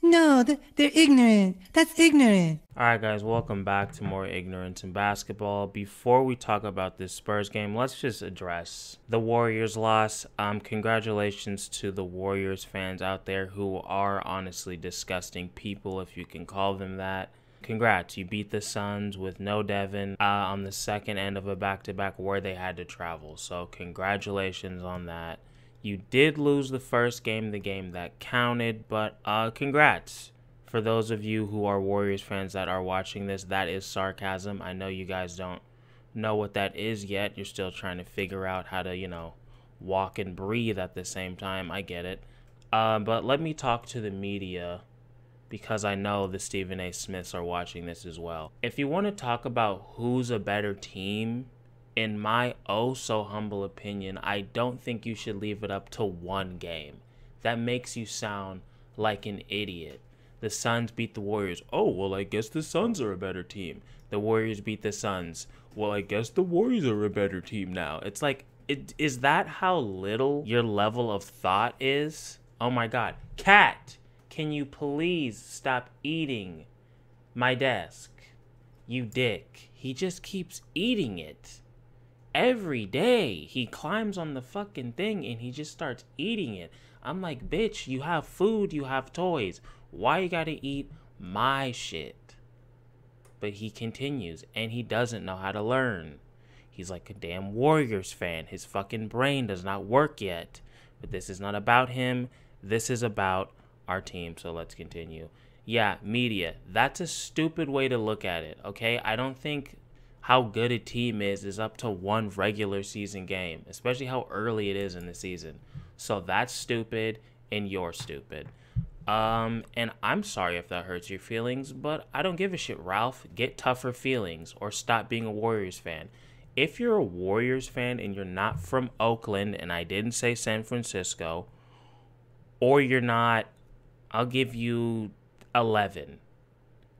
No, they're ignorant. That's ignorant. Alright guys, welcome back to more Ignorance in Basketball. Before we talk about this Spurs game, let's just address the Warriors loss. Congratulations to the Warriors fans out there who are honestly disgusting people, if you can call them that. Congrats, you beat the Suns with no Devin on the second end of a back-to-back where they had to travel. So congratulations on that. You did lose the first game, the game that counted, but congrats. For those of you who are Warriors fans that are watching this, that is sarcasm. I know you guys don't know what that is yet. You're still trying to figure out how to, walk and breathe at the same time. I get it. But let me talk to the media because I know the Stephen A. Smiths are watching this as well. If you want to talk about who's a better team, in my oh so humble opinion, I don't think you should leave it up to one game. That makes you sound like an idiot. The Suns beat the Warriors. Oh, well, I guess the Suns are a better team. The Warriors beat the Suns. Well, I guess the Warriors are a better team now. It's like, is that how little your level of thought is? Oh my God. Cat, can you please stop eating my desk? You dick. He just keeps eating it. Every day he climbs on the fucking thing and he just starts eating it. I'm like, bitch, you have food, you have toys. Why you gotta eat my shit? But he continues, and he doesn't know how to learn. He's like a damn Warriors fan. His fucking brain does not work yet. But this is not about him. This is about our team, so let's continue. Yeah, media, that's a stupid way to look at it, okay? I don't think how good a team is up to one regular season game, especially how early it is in the season. So that's stupid, and you're stupid. And I'm sorry if that hurts your feelings, but I don't give a shit, Ralph. Get tougher feelings or stop being a Warriors fan. If you're a Warriors fan and you're not from Oakland, and I didn't say San Francisco, or you're not, I'll give you 11.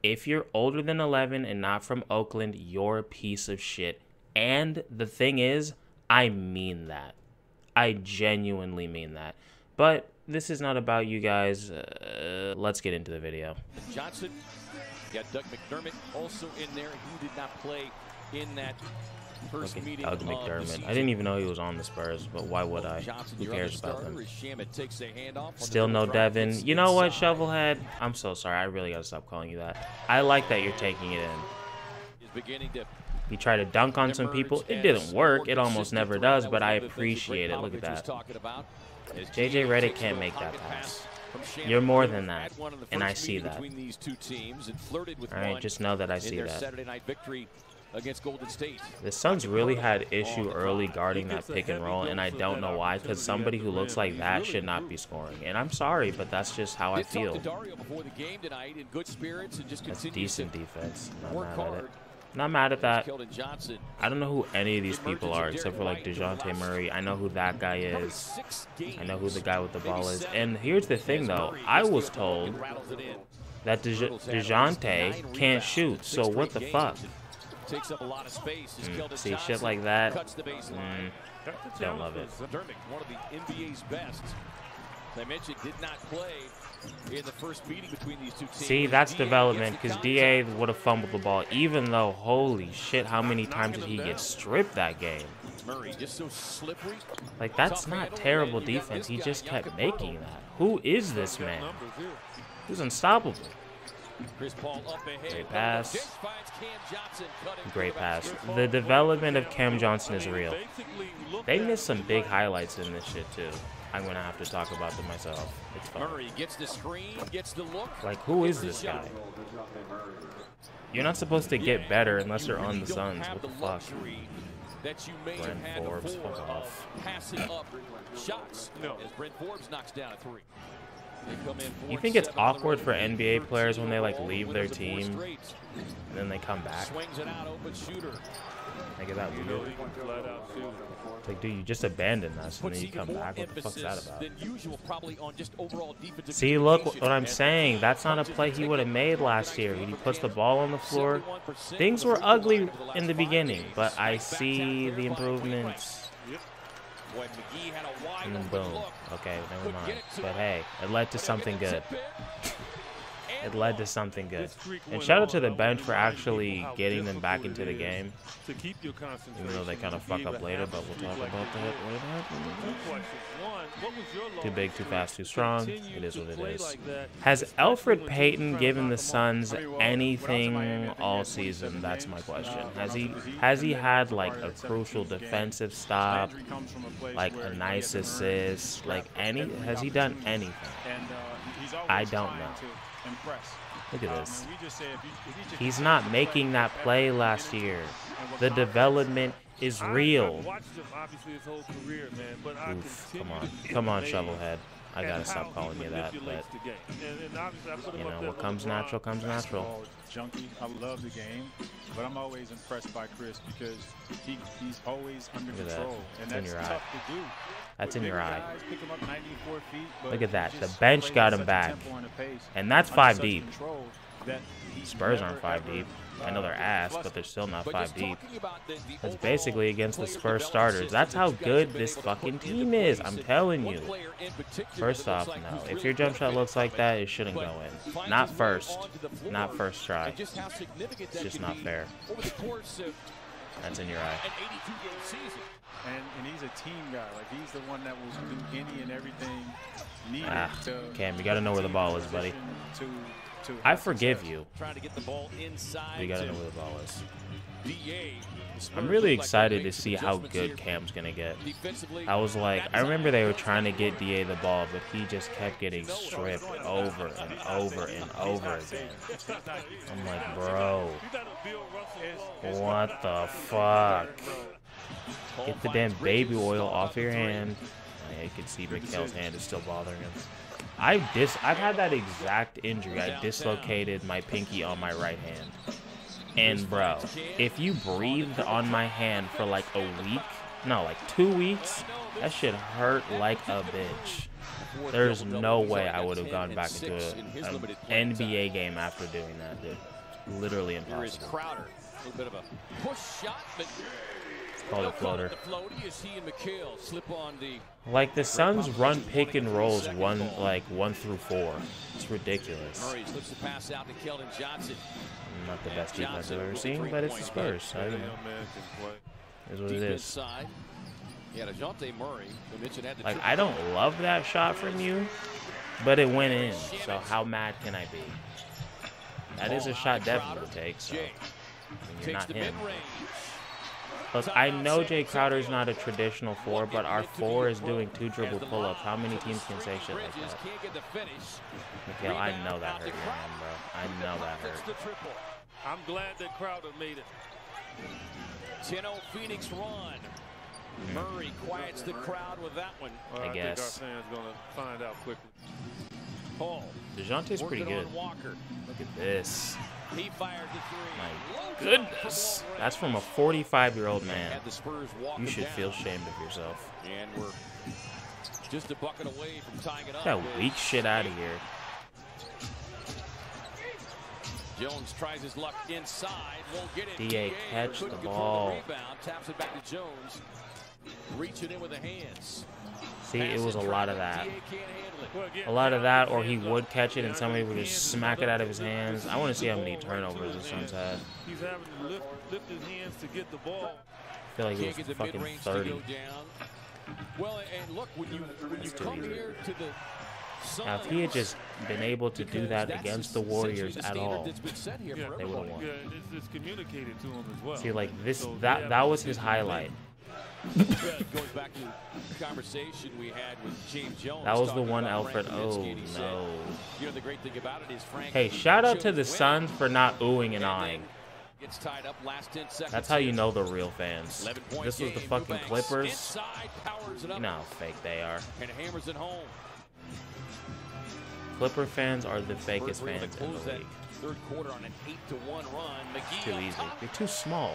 If you're older than 11 and not from Oakland, you're a piece of shit. And the thing is, I mean that. I genuinely mean that. But this is not about you guys. Let's get into the video. Johnson, you got Doug McDermott also in there. He did not play in that first meeting. Doug McDermott. I didn't even know he was on the Spurs, but why would I? Who cares about them? Still no Devin. You know what, Shovelhead? I'm so sorry. I really gotta stop calling you that. I like that you're taking it in. You try to dunk on some people. It didn't work. It almost never does, but I appreciate it. Look at that. JJ Redick can't make that pass. You're more than that, and I see that. Alright, just know that I see that. The Suns really had issue early guarding that pick and roll, and I don't know why, because somebody who looks like that should not be scoring. And I'm sorry, but that's just how I feel. That's decent defense. Not mad at it. Not mad at that. I don't know who any of these people are except for like DeJounte Murray. I know who that guy is. I know who the guy with the ball is. And here's the thing though. I was told that DeJounte can't shoot. So what the fuck? See, shit like that. Don't love it. One of the NBA's best. I mentioned did not play in the first meeting between these two teams. See, that's development, because DA would have fumbled the ball, even though, holy shit, how many times did he get stripped that game? Murray just so slippery. Like, that's not terrible defense. He just kept making that. Who is this man? He's unstoppable. Great pass. Great pass. The development of Cam Johnson is real. They missed some big highlights in this shit, too. I'm going to have to talk about them myself. It's fun. Murray gets the screen, gets the look. Like, who is this guy? You're not supposed to get better unless you're on the Suns. What the fuck? Brent Forbes, fuck off. Passing up shots. As Brent Forbes knocks down a three. You think it's awkward for NBA players when they like leave their team and then they come back? Like, is that weird? Like, dude, you just abandoned us and then you come back. What the fuck's that about? See, look what I'm saying. That's not a play he would have made last year. When he puts the ball on the floor, things were ugly in the beginning, but I see the improvements. And then boom. Okay, never mind. But hey, it led to something good. it led to something good. And shout out to the bench for actually getting them back into the game. Even though they kind of fuck up later, but we'll talk about that later. Too big, too fast, too strong. It is what it is. Has Elfrid Payton given the Suns anything all season? That's my question. Has he had like a crucial defensive stop, like a nice assist, like has he done anything? I don't know. Look at this. He's not making that play last year. The development is real. Oof, come on, Shovelhead. I gotta stop calling you that, but you know what comes natural comes natural. Junkie, I love the game, but I'm always impressed by Chris because he's always under control, and that's tough to do. That's in your eye. Look at that. The bench got him back, and that's 5 deep. Spurs aren't 5 deep. I know they're ass, but they're still not 5 deep. That's basically against the Spurs starters. That's how good this fucking team is. I'm telling you. First off, no. If your jump shot looks like that, it shouldn't go in. Not first. Not first try. It's just not fair. That's in your eye. And he's a team guy. Like, he's the one that will do any and everything needed. Cam, you got to know where the ball is, buddy. I forgive you. You gotta know where the ball is. I'm really excited to see how good Cam's gonna get. I remember they were trying to get DA the ball, but he just kept getting stripped over and over and over again. I'm like, bro, what the fuck? Get the damn baby oil off your hand. Yeah, you can see Mikal's hand is still bothering him. I've had that exact injury. I dislocated my pinky on my right hand. And bro, if you breathed on my hand for like a week, no, like 2 weeks, that shit hurt like a bitch. There's no way I would have gone back into an NBA game after doing that, dude. Literally impossible. Call it floater. Like the Suns run pick and rolls 1 through 4. It's ridiculous. Not the best defense I've ever seen, but it's the Spurs, so you know. Is what it is. Like, I don't love that shot from you, but it went in. So how mad can I be? That is a shot definitely to take. So you're not him. Plus, I know Jay Crowder's not a traditional 4, but our 4 is doing 2 dribble pull-ups. How many teams can say shit like that? Mikal, I know that hurt, man, bro. I know that hurt. I'm glad that Crowder made it. 10-0 Phoenix run. Murray quiets the crowd with that one. I guess. I think our fans gonna find out quickly. Paul. DeJounte's pretty good. Look at this. He fired the 3. My goodness. That's from a 45-year-old man. You should feel ashamed of yourself. And we're just a bucket away from tying it up. Get that weak shit out of here. Jones tries his luck inside. Won't get it. DA catch the ball. Rebound, taps it back to Jones. Reach it in with the hands. See, it was a lot of that. A lot of that, or he would catch it and somebody would just smack it out of his hands. I want to see how many turnovers the Suns had. He's having to lift his hands to get the ball. I feel like it was fucking 30. Well, and look, when you come here to the now, if he had just been able to do that against the Warriors at all, they would have won. Yeah, it's communicated to him as well. See, like this, that was his highlight. Goes back to the conversation we had with James Jones. That was the one Elfrid. Oh no. You know, the great thing about it is Frank. Hey, shout out to the Suns for not oohing and eyeing. Gets tied up last 10 seconds. That's how you know the real fans. This was the fucking Clippers. You know how fake they are. And hammers it home. Clipper fans are the fakest fans in the league. Third quarter on an 8-1 run. It's too easy. You're too small.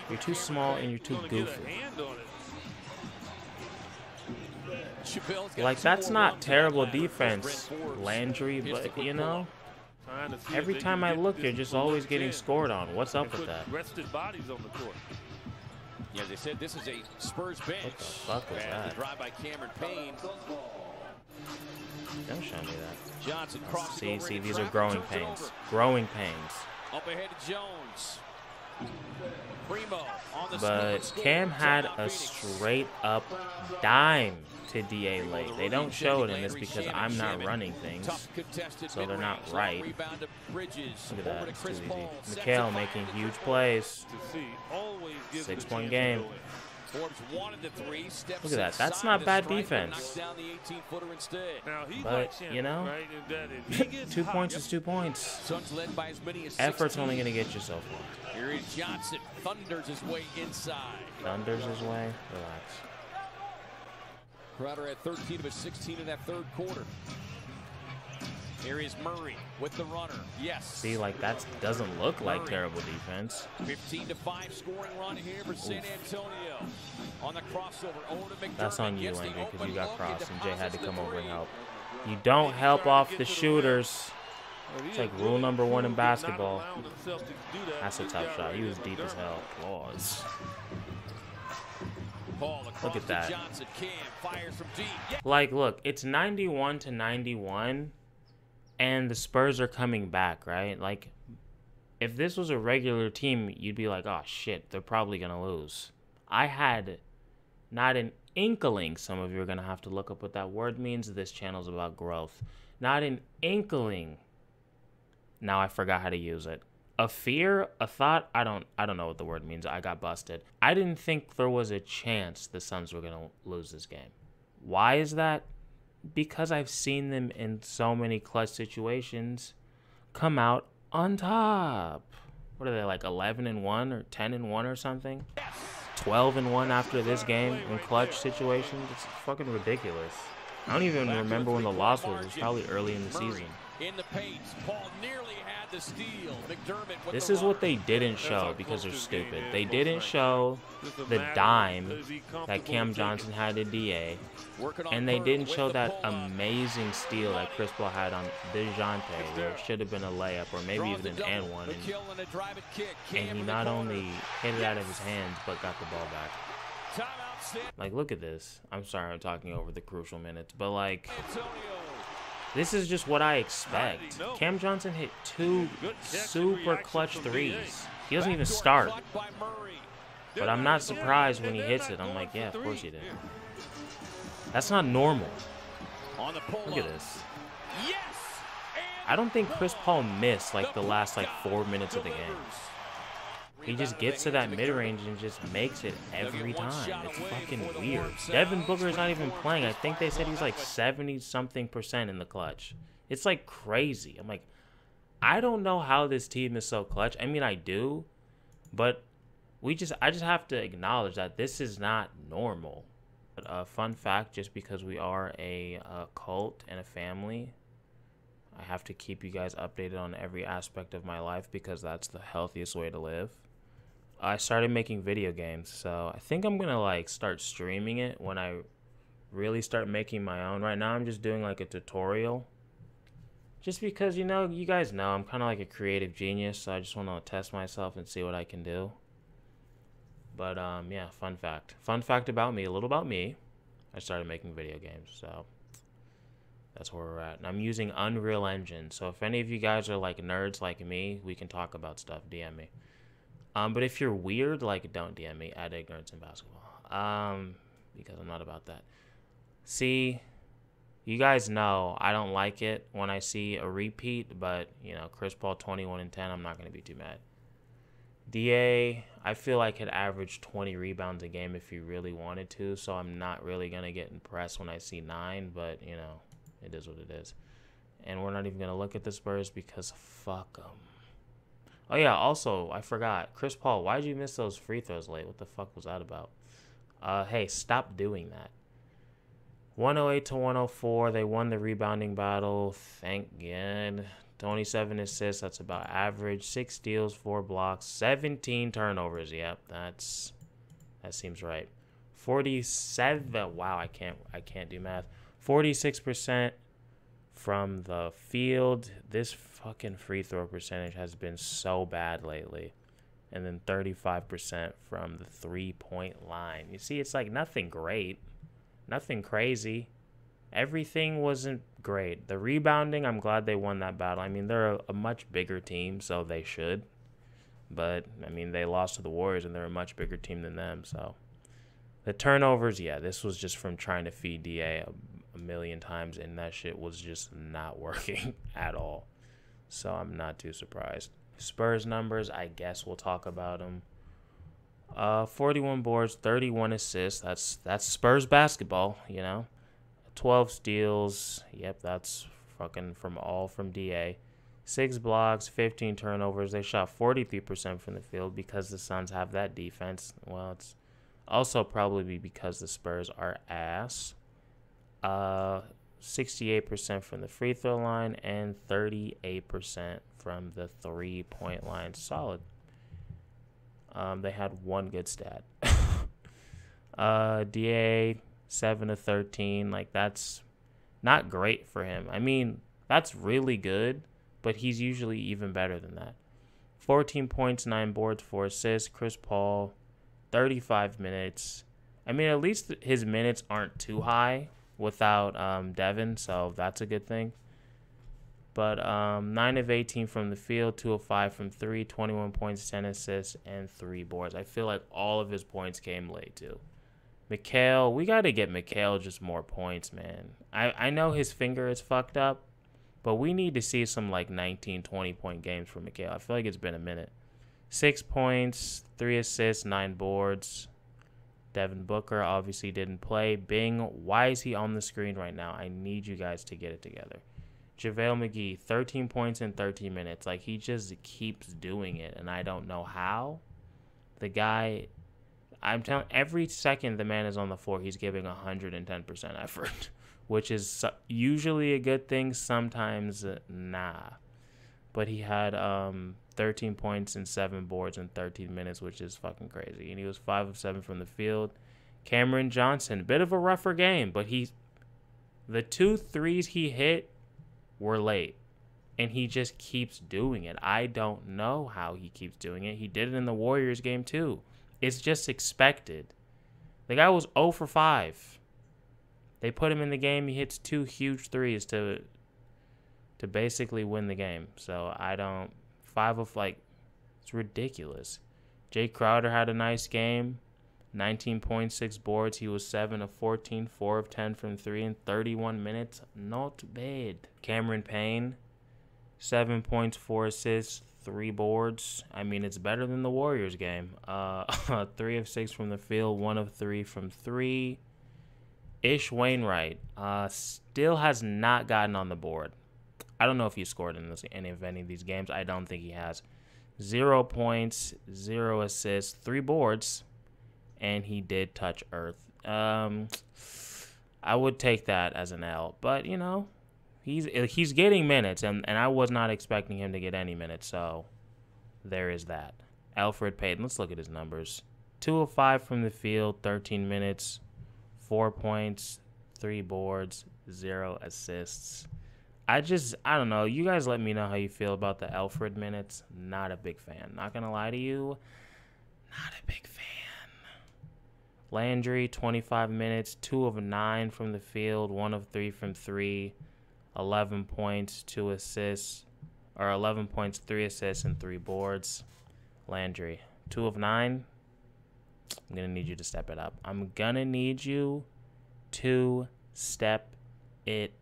You're too small and you're too goofy. Like, that's not terrible defense, Landry, but, you know, every time I look, you're just always getting scored on. What's up with that? Rested bodies on the court. Yeah, they said this is a Spurs bench. What the fuck was that? Drive by Cameron Payne. Don't show me that. Johnson crossing over See, into these are traffic, growing turns it pains. over. Growing pains. Up ahead to Jones. Primo on the But speed Cam score. had Timeout a Phoenix. straight up dime to DA late. They don't show it in this because I'm not running things. So they're not right. Look at that. It's too easy. Mikhail making huge plays. To see, always gives 6 it a point chance game. to go in. Forbes wanted the three. Steps Look at that. That's inside not the bad stripe, defense. knocks down the 18-footer instead. Now, he's But, like Shannon, you know, right? And that if he gets 2 hot, points is 2 points. Suns led by as many as Effort's 16. only going to get you so far. Here is Johnson. Thunders his way inside. Thunders his way. Relax. Crowder had 13 of his 16 in that third quarter. Here is Murray with the runner. Yes. See, like, that doesn't look like terrible defense. 15-5 scoring run here for San Antonio. On the crossover, over to McDermott. That's on you, Gets the Lincoln, because open you got look crossed and Jay had to deposits come the over and three. help. You don't help off the shooters. It's like rule number 1 in basketball. That's a tough shot. He was deep as hell. Laws. Ball Look at across that. to Johnson. Cam fires from deep. Yeah. Like, look, it's 91-91, and the Spurs are coming back, right? Like, if this was a regular team, you'd be like, oh, shit, they're probably going to lose. I had not an inkling. Some of you are going to have to look up what that word means. This channel's about growth. Not an inkling. Now I forgot how to use it. A fear, a thought, I don't know what the word means. I got busted. I didn't think there was a chance the Suns were going to lose this game. Why is that? Because I've seen them in so many clutch situations come out on top. What are they, like 11-1 or 10-1 or something? 12-1 after this game in clutch situations? It's fucking ridiculous. I don't even remember when the loss was. It was probably early in the season. In the paint, Paul nearly had the steal. McDermott with This the is what run. they didn't show because they're stupid. They didn't show the dime that Cam Johnson had to DA. Working on And they Bird didn't with show the that pull-up. amazing steal that Chris Paul had on DeJounte, where it should have been a layup or maybe Draws even the an double. and one. McKill and a driving kick. And Cam he in the not corner. only hit it out of his hands, but got the ball back. Timeout, San Like, look at this. I'm sorry I'm talking over the crucial minutes, but like, Antonio. this is just what I expect. Cam Johnson hit 2 Good catch and super reaction clutch from threes. He doesn't even Backdoor start. cut by Murray. But I'm not surprised when he hits it. I'm like, yeah, of course he did. That's not normal. On the pull-up. Look at this. Yes! I don't think Chris Paul missed like the last like 4 minutes of the game. He just gets to that mid-range and just makes it every time. It's fucking weird. Devin Booker is not even playing. I think they said he's like 70-something% in the clutch. It's like crazy. I'm like, I don't know how this team is so clutch. I mean, I do, but I just have to acknowledge that this is not normal. But a fun fact, just because we are a cult and a family, I have to keep you guys updated on every aspect of my life because that's the healthiest way to live. I started making video games, so I think I'm gonna like start streaming it when I really start making my own. Right now I'm just doing like a tutorial, just because, you know, you guys know I'm kind of like a creative genius, so I just want to test myself and see what I can do. But yeah, fun fact about me, a little about me. I started making video games, so that's where we're at. And I'm using Unreal Engine, so if any of you guys are like nerds like me, we can talk about stuff. DM me. But if you're weird, like, don't DM me at Ignorance in Basketball. Because I'm not about that. See, you guys know I don't like it when I see a repeat, but, you know, Chris Paul 21 and 10, I'm not going to be too mad. DA, I feel like could average 20 rebounds a game if he really wanted to, so I'm not really going to get impressed when I see 9, but, you know, it is what it is. And we're not even going to look at the Spurs because fuck them. Oh, yeah, also, I forgot. Chris Paul, why'd you miss those free throws late? What the fuck was that about? Hey, stop doing that. 108-104. They won the rebounding battle. Thank God. 27 assists. That's about average. 6 steals, 4 blocks, 17 turnovers. Yep, that seems right. 47. Wow, I can't do math. 46% from the field. This fucking free throw percentage has been so bad lately. And then 35% from the 3-point line. You see, it's like nothing great, nothing crazy. everything wasn't great. The rebounding, I'm glad they won that battle. I mean, they're a much bigger team, so they should. But, I mean, they lost to the Warriors, and they're a much bigger team than them. So, the turnovers, yeah, this was just from trying to feed DA a million times, and that shit was just not working at all. So, I'm not too surprised. Spurs numbers, I guess we'll talk about them. 41 boards, 31 assists. That's Spurs basketball, you know. 12 steals. Yep, that's fucking from DA. 6 blocks, 15 turnovers. They shot 43% from the field because the Suns have that defense. Well, it's also probably because the Spurs are ass. 68% from the free throw line and 38% from the 3-point line. Solid. They had one good stat. DA 7 of 13. Like, that's not great for him. I mean, that's really good, but he's usually even better than that. 14 points, 9 boards, 4 assists. Chris Paul, 35 minutes. I mean, at least his minutes aren't too high without Devin, so that's a good thing. But 9 of 18 from the field, 2 of 5 from 3, 21 points, 10 assists, and 3 boards. I feel like all of his points came late, too. Mikal, we got to get Mikal just more points, man. I know his finger is fucked up, but we need to see some, like, 19, 20-point games from Mikal. I feel like it's been a minute. 6 points, 3 assists, 9 boards. Devin Booker obviously didn't play. Bing, why is he on the screen right now? I need you guys to get it together. JaVale McGee, 13 points in 13 minutes. Like, he just keeps doing it, and I don't know how. The guy, I'm telling, every second the man is on the floor, he's giving 110% effort, which is usually a good thing, sometimes nah. But he had 13 points and 7 boards in 13 minutes, which is fucking crazy. And he was 5 of 7 from the field. Cameron Johnson, bit of a rougher game, but the 2 threes he hit were late, and he just keeps doing it. I don't know how he keeps doing it. He did it in the Warriors game too. It's just expected. The guy was 0 for 5. They put him in the game. He hits 2 huge threes to basically win the game. So I don't. 5 of, like, it's ridiculous. Jay Crowder had a nice game. 19.6 boards. He was 7 of 14, 4 of 10 from 3 in 31 minutes. Not bad. Cameron Payne, 7 points, 4 assists, 3 boards. I mean, it's better than the Warriors game. 3 of 6 from the field, 1 of 3 from 3. Ish Wainwright still has not gotten on the board. I don't know if he scored in any of these games. I don't think he has. 0 points, 0 assists, 3 boards, and he did touch earth. I would take that as an L, but you know, he's getting minutes, and I was not expecting him to get any minutes, so there is that. Elfrid Payton, let's look at his numbers. 2 of 5 from the field, 13 minutes, 4 points, 3 boards, 0 assists. I don't know. You guys let me know how you feel about the Elfrid minutes. Not a big fan. Not going to lie to you. Not a big fan. Landry, 25 minutes, 2 of 9 from the field, 1 of 3 from 3, 11 points, 2 assists, or 11 points, 3 assists, and 3 boards. Landry, 2 of 9. I'm going to need you to step it up. I'm going to need you to step it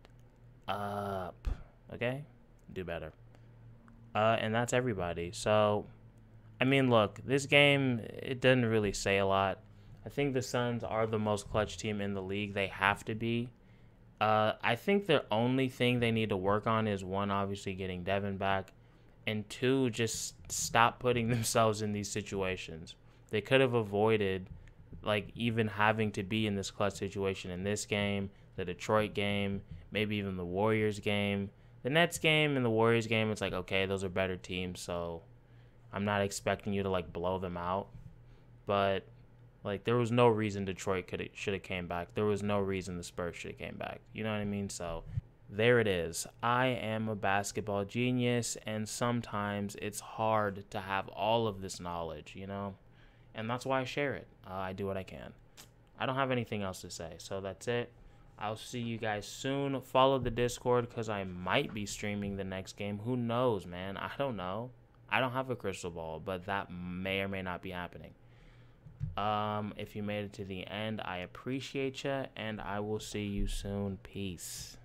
up. Okay? Do better. And that's everybody. So, I mean, look, this game, it doesn't really say a lot. I think the Suns are the most clutch team in the league. They have to be. I think the only thing they need to work on is, 1, obviously getting Devin back, and 2, just stop putting themselves in these situations. They could have avoided, like, even having to be in this clutch situation in this game, the Detroit game, maybe even the Warriors game. The Nets game and the Warriors game, it's like, okay, those are better teams, so I'm not expecting you to, like, blow them out. But, like, there was no reason Detroit should have came back. There was no reason the Spurs should have came back. You know what I mean? So there it is. I am a basketball genius, and sometimes it's hard to have all of this knowledge, you know? And that's why I share it. I do what I can. I don't have anything else to say, so that's it. I'll see you guys soon. Follow the Discord because I might be streaming the next game. Who knows, man? I don't know. I don't have a crystal ball, but that may or may not be happening. If you made it to the end, I appreciate you, and I will see you soon. Peace.